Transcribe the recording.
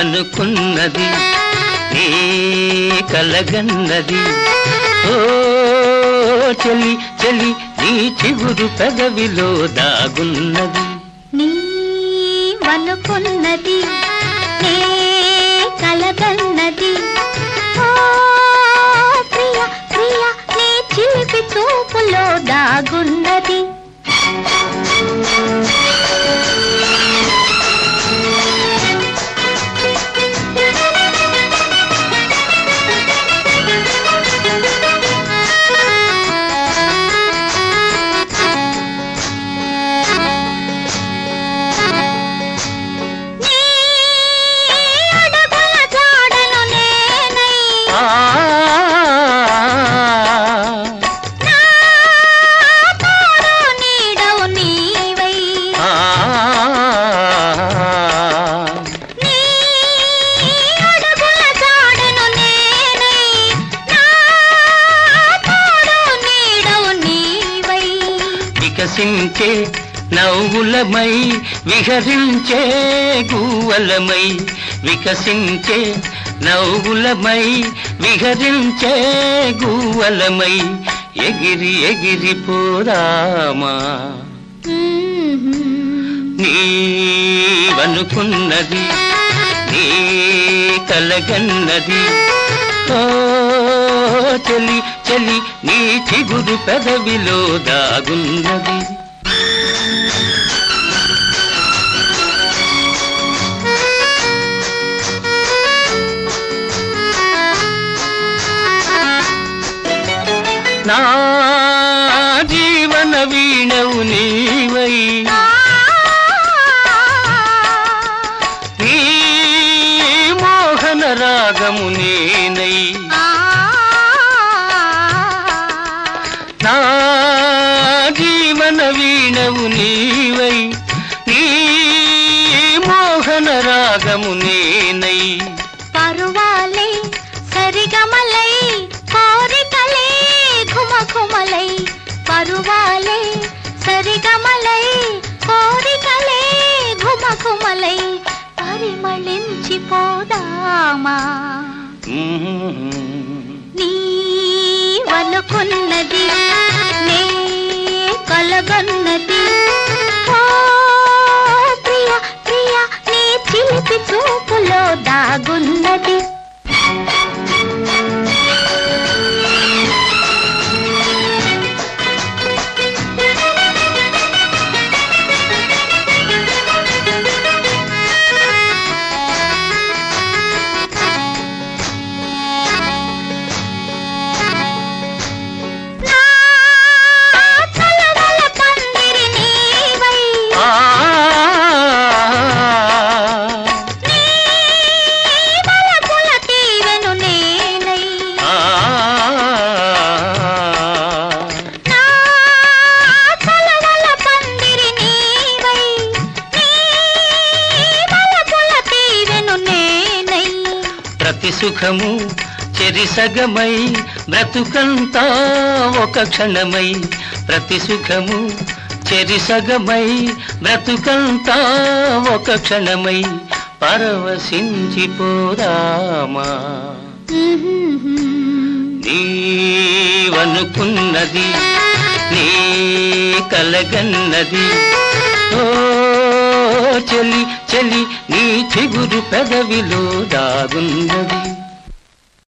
నీవనుకున్నది నీ కలగన్నది ఓ చెలి చెలి నీ చిగురు పెదవిలో దాగున్నది నీవనుకున్నది నీ కలగన్నది ఓ ప్రియ ప్రియ నీ చిలిపి చూపులో దాగున్నది వికసించే నవ్వులమై విహరించే గువ్వలమై వికసించే నవ్వులమై విహరించే గువ్వలమై ఎగిరి ఎగిరి పోదామా నీవనుకున్నది నీ కలగన్నది ఓ చెలి చెలి నీ చిగురు పెదవిలో దాగున్నది నా జీవన వీణవు నీవై నీ మోహన రాగము నేనై నా జీవన వీణవు నీవై నీ మోహన రాగము నేనై పరువాలే సరిగమలై కోరికలే ఘుమఘుమలై పరువాలే సరిగమలై కోరికలే ఘుమఘుమలై పరిమళించిపోదామా నీవనుకున్నది నీ కలగన్నది ఓ ప్రియ ప్రియ నీ చిలిపి చూపులో దాగున్నది ప్రతి సుఖము చెరిసగమై బ్రతుకంతా ఒక క్షణమై ప్రతి సుఖము చెరిసగమై బ్రతుకంతా ఒక క్షణమై పరవశించిపోదామా నీవనుకున్నది నీ కలగన్నది ఓ చెలి చెలి నీ చిగురు పెదవిలో దాగున్నది